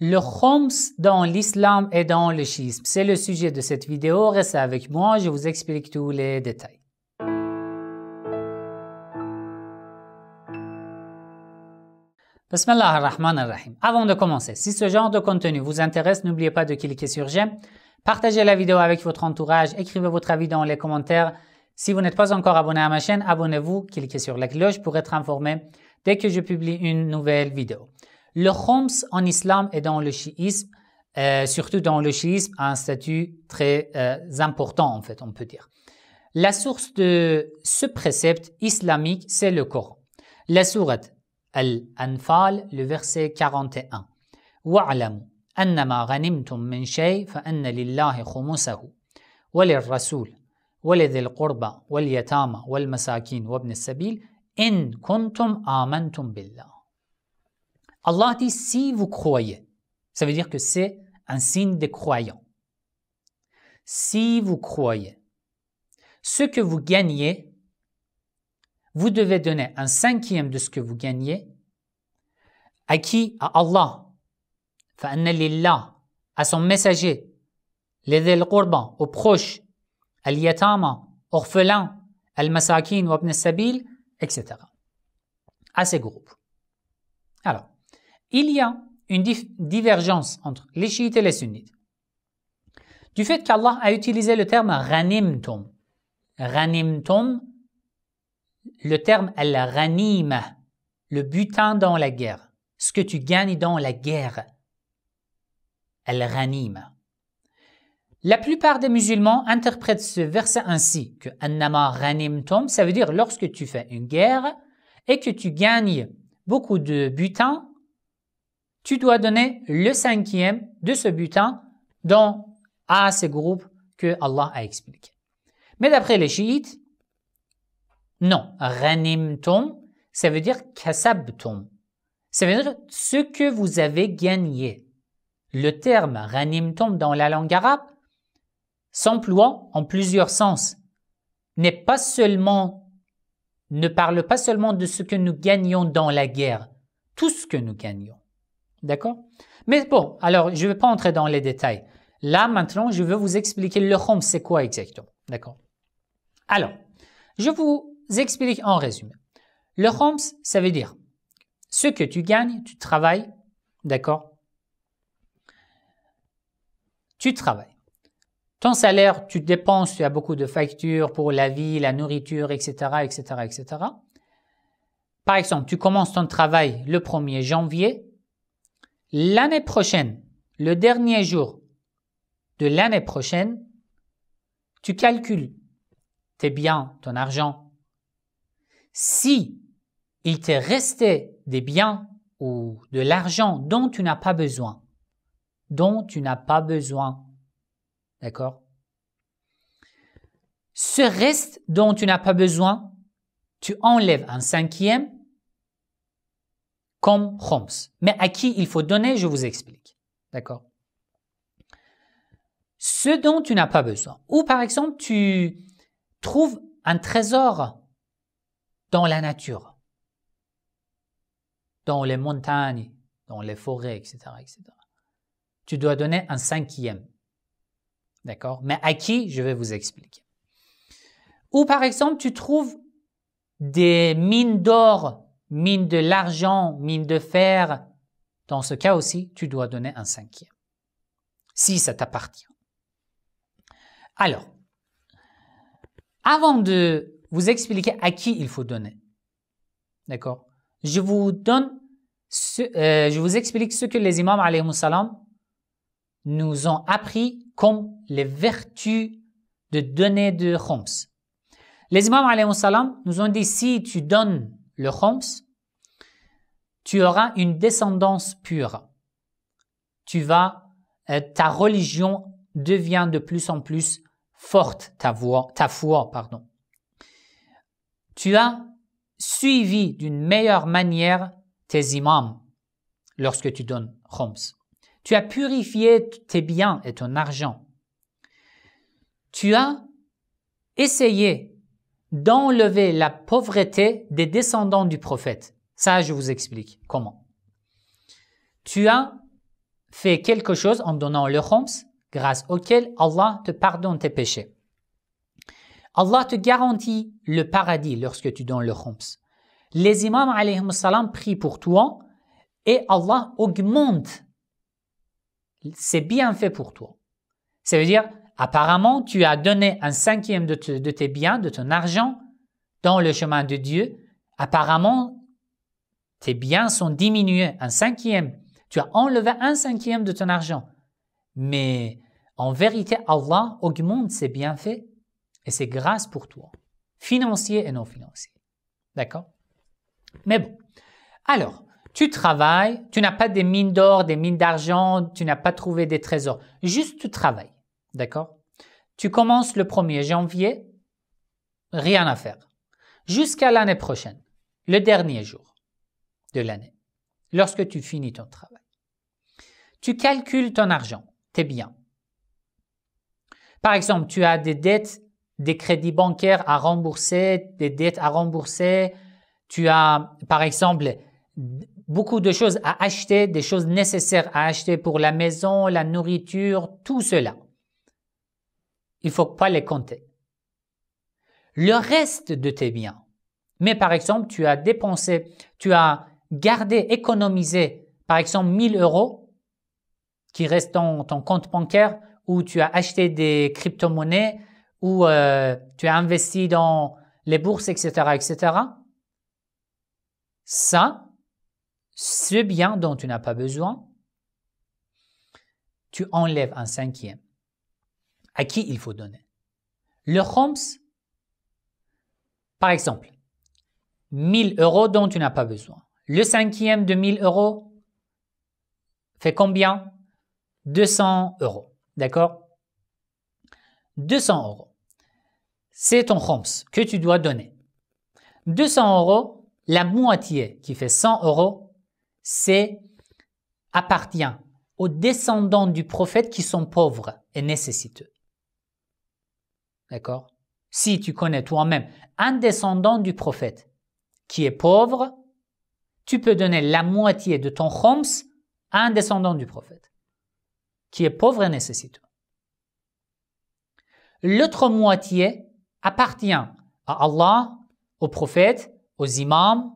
Le khoms dans l'islam et dans le chiisme, c'est le sujet de cette vidéo. Restez avec moi, je vous explique tous les détails. Bismillah ar-Rahman ar-Rahim. Avant de commencer, si ce genre de contenu vous intéresse, n'oubliez pas de cliquer sur j'aime, partagez la vidéo avec votre entourage, écrivez votre avis dans les commentaires. Si vous n'êtes pas encore abonné à ma chaîne, abonnez-vous, cliquez sur la cloche pour être informé dès que je publie une nouvelle vidéo. Le khoms en islam et dans le chiisme, surtout dans le chiisme, a un statut très important en fait, on peut dire. La source de ce précepte islamique, c'est le Coran. La sourate Al-Anfal, le verset 41. وَاعْلَمُوا أَنَّمَا غَنِمْتُم مِّن شَيْءٍ فَأَنَّ لِلَّهِ خُمُسَهُ وَلِلرَّسُولِ وَلِذِي الْقُرْبَى وَالْيَتَامَى وَالْمَسَاكِينِ وَابْنِ السَّبِيلِ إِن كُنتُمْ آمَنْتُم بِاللَّهِ. Allah dit si vous croyez. Ça veut dire que c'est un signe des croyants. Si vous croyez, ce que vous gagnez, vous devez donner un cinquième de ce que vous gagnez. À qui? À Allah. فَأَنَّ لِلَّهِ, à son messager. لِذِي الْقُرْبَى, aux proches. Al-Yatama, orphelins. Al-Masakin, wa ibn al-Sabil, etc. À ces groupes. Alors, il y a une divergence entre les chiites et les sunnites. Du fait qu'Allah a utilisé le terme ghanimtum. Ghanimtum, le terme al-ghanima, le butin dans la guerre. Ce que tu gagnes dans la guerre. Al-ghanima. La plupart des musulmans interprètent ce verset ainsi que annama ghanimtum, ça veut dire lorsque tu fais une guerre et que tu gagnes beaucoup de butin, tu dois donner le cinquième de ce butin à ces groupes que Allah a expliqué. Mais d'après les chiites, non, ghanimtum, ça veut dire kasabtum. Ça veut dire ce que vous avez gagné. Le terme ghanimtum dans la langue arabe s'emploie en plusieurs sens. Ne parle pas seulement de ce que nous gagnons dans la guerre, tout ce que nous gagnons. D'accord? Mais bon, alors je ne vais pas entrer dans les détails. Là, maintenant, je veux vous expliquer le khoms, c'est quoi exactement. D'accord? Alors, je vous explique en résumé. Le khoms, ça veut dire ce que tu gagnes, tu travailles, d'accord? Tu travailles. Ton salaire, tu dépenses, tu as beaucoup de factures pour la vie, la nourriture, etc., etc., etc. Par exemple, tu commences ton travail le 1er janvier. L'année prochaine, le dernier jour de l'année prochaine, tu calcules tes biens, ton argent. Si il t'est resté des biens ou de l'argent dont tu n'as pas besoin, d'accord? Ce reste dont tu n'as pas besoin, tu enlèves un cinquième comme khoms. Mais à qui il faut donner, je vous explique. D'accord? Ce dont tu n'as pas besoin. Ou par exemple, tu trouves un trésor dans la nature, dans les montagnes, dans les forêts, etc., etc. Tu dois donner un cinquième. D'accord? Mais à qui? Je vais vous expliquer. Ou par exemple, tu trouves des mines d'or, mines de l'argent, mines de fer. Dans ce cas aussi, tu dois donner un cinquième. Si ça t'appartient. Alors, avant de vous expliquer à qui il faut donner, d'accord? Je vous explique ce que les imams alayhi salam nous ont appris comme les vertus de donner de khoms. Les imams alayhi salam nous ont dit si tu donnes le khoms, tu auras une descendance pure. Ta religion devient de plus en plus forte, ta foi, pardon. Tu as suivi d'une meilleure manière tes imams lorsque tu donnes khoms. Tu as purifié tes biens et ton argent. Tu as essayé d'enlever la pauvreté des descendants du prophète. Ça, je vous explique comment. Tu as fais quelque chose en donnant le khums, grâce auquel Allah te pardonne tes péchés. Allah te garantit le paradis lorsque tu donnes le khums. Les imams alayhim salam prient pour toi et Allah augmente ses bienfaits pour toi. Ça veut dire, apparemment, tu as donné un cinquième de tes biens, de ton argent, dans le chemin de Dieu. Apparemment, tes biens sont diminués, un cinquième. Tu as enlevé un cinquième de ton argent. Mais en vérité, Allah augmente ses bienfaits et c'est grâce pour toi, financier et non financier. D'accord? Mais bon, alors, tu travailles, tu n'as pas des mines d'or, des mines d'argent, tu n'as pas trouvé des trésors. Juste tu travailles, d'accord? Tu commences le 1er janvier, rien à faire. Jusqu'à l'année prochaine, le dernier jour de l'année, lorsque tu finis ton travail. Tu calcules ton argent, tes biens. Par exemple, tu as des dettes, des crédits bancaires à rembourser, des dettes à rembourser. Tu as, par exemple, beaucoup de choses à acheter, des choses nécessaires à acheter pour la maison, la nourriture, tout cela. Il ne faut pas les compter. Le reste de tes biens, mais par exemple, tu as dépensé, tu as gardé, économisé, par exemple, 1000 € qui restent dans ton compte bancaire, ou tu as acheté des crypto-monnaies, ou tu as investi dans les bourses, etc., etc. Ça, ce bien dont tu n'as pas besoin, tu enlèves un cinquième. À qui il faut donner? Le khums, par exemple, 1000 € dont tu n'as pas besoin. Le cinquième de 1000 € fait combien? 200 €. D'accord? 200 €. C'est ton khums que tu dois donner. 200 €, la moitié qui fait 100 €, appartient aux descendants du prophète qui sont pauvres et nécessiteux. D'accord? Si tu connais toi-même un descendant du prophète qui est pauvre, tu peux donner la moitié de ton khums à un descendant du prophète qui est pauvre et nécessiteux. L'autre moitié appartient à Allah, au prophète, aux imams,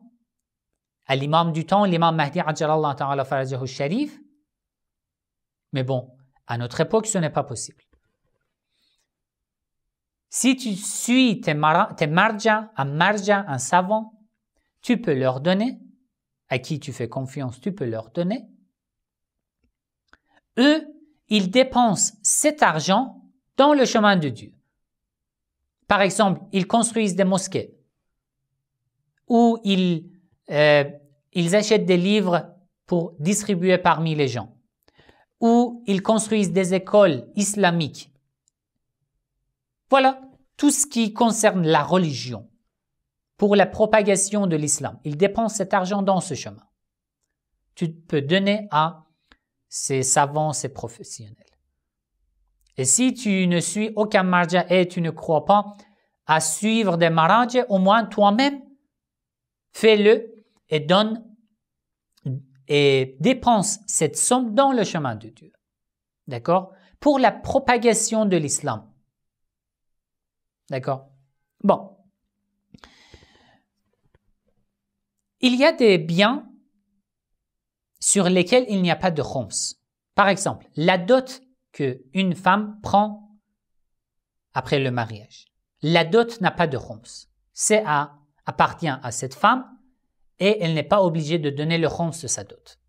à l'imam du temps, l'imam Mahdi Ajjalallahu ta'ala farajahu sharif. Mais bon, à notre époque, ce n'est pas possible. Si tu suis tes marja, un savant, tu peux leur donner, à qui tu fais confiance, tu peux leur donner. Eux, ils dépensent cet argent dans le chemin de Dieu. Par exemple, ils construisent des mosquées ou ils achètent des livres pour distribuer parmi les gens ou ils construisent des écoles islamiques. Voilà, tout ce qui concerne la religion pour la propagation de l'islam. Ils dépensent cet argent dans ce chemin. Tu peux donner à ces savants, ces professionnels. Et si tu ne suis aucun marja et tu ne crois pas à suivre des marja, au moins toi-même, fais-le et donne et dépense cette somme dans le chemin de Dieu. D'accord? Pour la propagation de l'islam. D'accord? Bon. Il y a des biens sur lesquels il n'y a pas de khums. Par exemple, la dot qu'une femme prend après le mariage. La dot n'a pas de khums. Appartient à cette femme et elle n'est pas obligée de donner le khums de sa dot.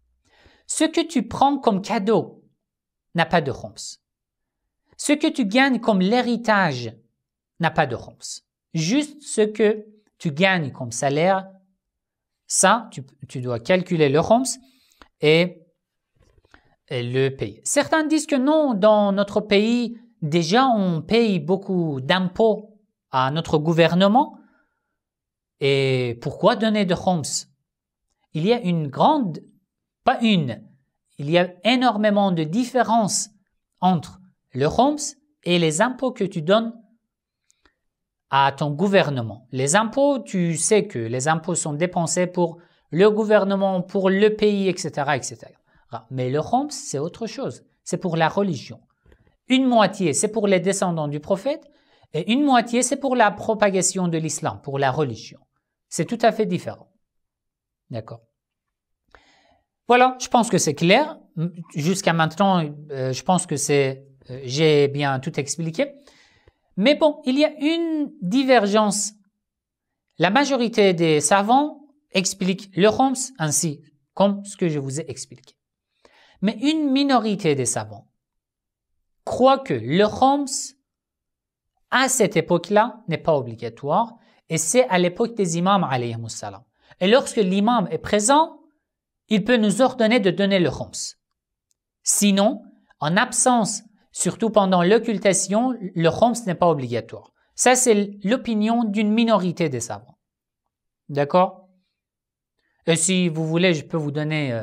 Ce que tu prends comme cadeau n'a pas de khums. Ce que tu gagnes comme l'héritage n'a pas de khums. Juste ce que tu gagnes comme salaire, ça, tu dois calculer le khums et le payer. Certains disent que non, dans notre pays, déjà on paye beaucoup d'impôts à notre gouvernement. Et pourquoi donner de khums? Il y a il y a énormément de différences entre le khums et les impôts que tu donnes à ton gouvernement. Les impôts, tu sais que les impôts sont dépensés pour le gouvernement, pour le pays, etc., etc. Mais le khums, c'est autre chose. C'est pour la religion. Une moitié, c'est pour les descendants du prophète et une moitié, c'est pour la propagation de l'islam, pour la religion. C'est tout à fait différent. D'accord. Voilà, je pense que c'est clair. Jusqu'à maintenant, je pense que j'ai bien tout expliqué. Mais bon, il y a une divergence. La majorité des savants expliquent le khums ainsi, comme ce que je vous ai expliqué. Mais une minorité des savants croient que le khums, à cette époque-là, n'est pas obligatoire, et c'est à l'époque des imams, alayhimus salam. Et lorsque l'imam est présent, il peut nous ordonner de donner le khums. Sinon, en absence, surtout pendant l'occultation, le khums n'est pas obligatoire. Ça, c'est l'opinion d'une minorité des savants. D'accord? Et si vous voulez, je peux vous donner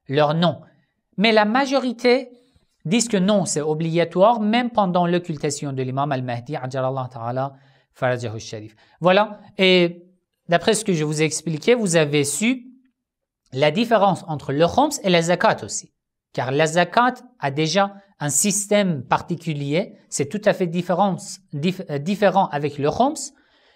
leur nom. Mais la majorité disent que non, c'est obligatoire, même pendant l'occultation de l'imam al-Mahdi, ajalallahu ta'ala farajahu sharif. Voilà. Et d'après ce que je vous ai expliqué, vous avez su la différence entre le khums et la zakat aussi. Car la zakat a déjà un système particulier, c'est tout à fait différent avec le khums.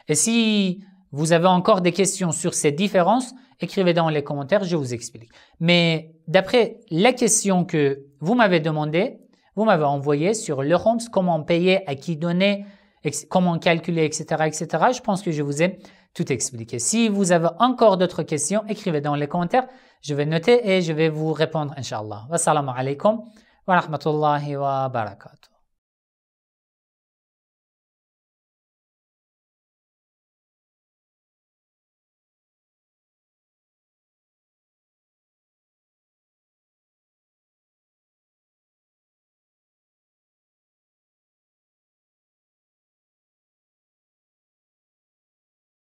Et si vous avez encore des questions sur ces différences, écrivez dans les commentaires, je vous explique. Mais d'après la question que vous m'avez demandé, vous m'avez envoyé sur le khums, comment payer, à qui donner, comment calculer, etc., etc. Je pense que je vous ai tout expliqué. Si vous avez encore d'autres questions, écrivez dans les commentaires. Je vais noter et je vais vous répondre, Inch'Allah. Wassalamu alaikum wa rahmatullahi wa barakatuh.